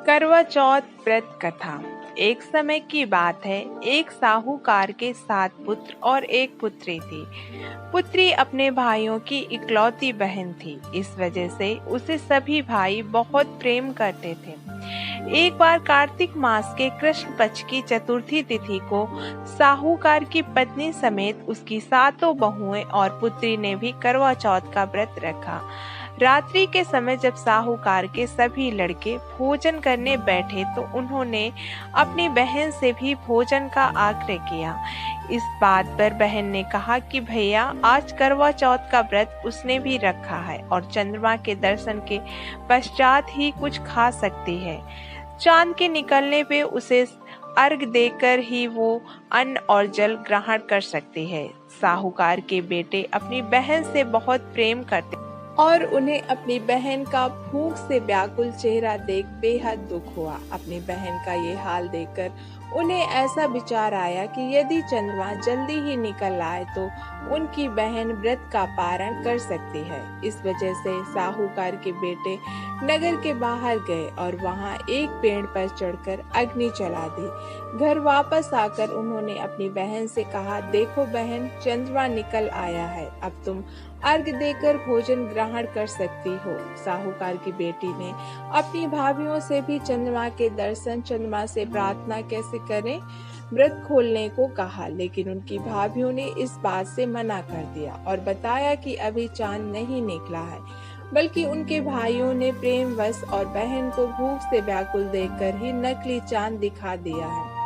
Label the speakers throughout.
Speaker 1: करवा चौथ व्रत कथा। एक समय की बात है, एक साहूकार के 7 पुत्र और एक पुत्री थी। पुत्री अपने भाइयों की इकलौती बहन थी, इस वजह से उसे सभी भाई बहुत प्रेम करते थे। एक बार कार्तिक मास के कृष्ण पक्ष की चतुर्थी तिथि को साहूकार की पत्नी समेत उसकी 7 बहुएं और पुत्री ने भी करवा चौथ का व्रत रखा। रात्रि के समय जब साहूकार के सभी लड़के भोजन करने बैठे तो उन्होंने अपनी बहन से भी भोजन का आग्रह किया। इस बात पर बहन ने कहा कि भैया, आज करवा चौथ का व्रत उसने भी रखा है और चंद्रमा के दर्शन के पश्चात ही कुछ खा सकती है। चांद के निकलने पे उसे अर्घ देकर ही वो अन्न और जल ग्रहण कर सकती है। साहूकार के बेटे अपनी बहन से बहुत प्रेम करते और उन्हें अपनी बहन का भूख से व्याकुल चेहरा देख बेहद दुख हुआ। अपनी बहन का ये हाल देखकर उन्हें ऐसा विचार आया कि यदि चंद्रमा जल्दी ही निकल आए तो उनकी बहन व्रत का पारण कर सकती है। इस वजह से साहूकार के बेटे नगर के बाहर गए और वहां एक पेड़ पर चढ़कर अग्नि जला दी। घर वापस आकर उन्होंने अपनी बहन से कहा, देखो बहन, चंद्रमा निकल आया है, अब तुम अर्घ देकर भोजन ग्रहण कर सकती हो। साहूकार की बेटी ने अपनी भाभियों से भी चंद्रमा के दर्शन, चंद्रमा से प्रार्थना कैसे करें, व्रत खोलने को कहा, लेकिन उनकी भाभियों ने इस बात से मना कर दिया और बताया कि अभी चांद नहीं निकला है। बल्कि उनके भाइयों ने प्रेमवश और बहन को भूख से व्याकुल देखकर ही नकली चांद दिखा दिया है।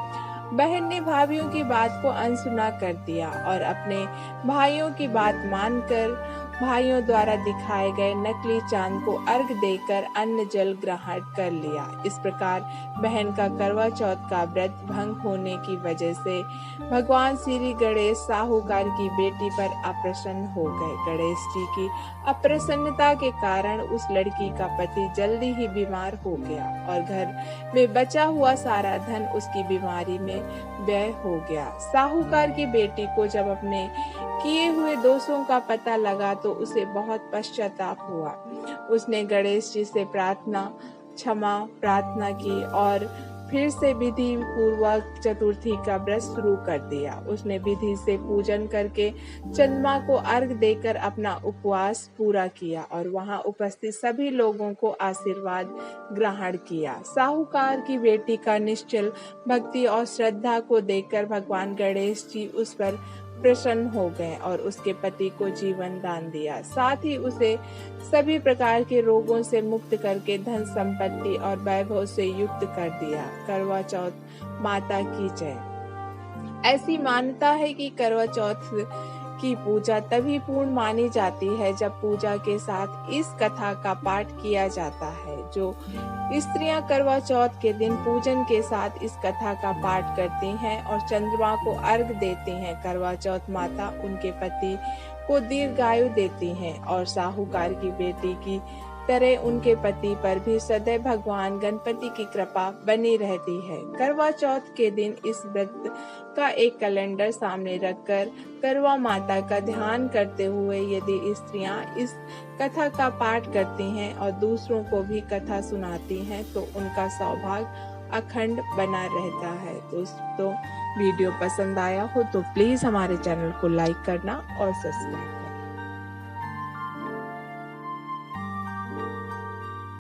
Speaker 1: बहन ने भाइयों की बात को अनसुना कर दिया और अपने भाइयों की बात मानकर भाइयों द्वारा दिखाए गए नकली चांद को अर्घ देकर अन्न जल ग्रहण कर लिया। इस प्रकार बहन का करवा चौथ का व्रत भंग होने की वजह से भगवान श्री गणेश साहूकार की बेटी पर अप्रसन्न हो गए। गणेश जी की अप्रसन्नता के कारण उस लड़की का पति जल्दी ही बीमार हो गया और घर में बचा हुआ सारा धन उसकी बीमारी में व्यय हो गया। साहूकार की बेटी को जब अपने किए हुए दोषों का पता लगा तो उसे बहुत पश्चाताप हुआ। उसने गणेश जी से क्षमा प्रार्थना की और फिर से विधि पूर्वक चतुर्थी का व्रत शुरू कर दिया। उसने विधि से पूजन करके चंद्रमा को अर्घ देकर अपना उपवास पूरा किया और वहां उपस्थित सभी लोगों को आशीर्वाद ग्रहण किया। साहूकार की बेटी का निश्चल भक्ति और श्रद्धा को देखकर भगवान गणेश जी उस पर प्रसन्न हो गए और उसके पति को जीवन दान दिया। साथ ही उसे सभी प्रकार के रोगों से मुक्त करके धन संपत्ति और वैभव से युक्त कर दिया। करवा चौथ माता की जय। ऐसी मान्यता है कि करवा चौथ की पूजा तभी पूर्ण मानी जाती है जब पूजा के साथ इस कथा का पाठ किया जाता है। जो स्त्रियां करवा चौथ के दिन पूजन के साथ इस कथा का पाठ करती हैं और चंद्रमा को अर्घ देती हैं, करवा चौथ माता उनके पति को दीर्घायु देती हैं और साहूकार की बेटी की तरह उनके पति पर भी सदैव भगवान गणपति की कृपा बनी रहती है। करवा चौथ के दिन इस व्रत का एक कैलेंडर सामने रखकर करवा माता का ध्यान करते हुए यदि स्त्रियां इस कथा का पाठ करती हैं और दूसरों को भी कथा सुनाती हैं तो उनका सौभाग्य अखंड बना रहता है। दोस्तों, वीडियो पसंद आया हो तो प्लीज हमारे चैनल को लाइक करना और सब्सक्राइब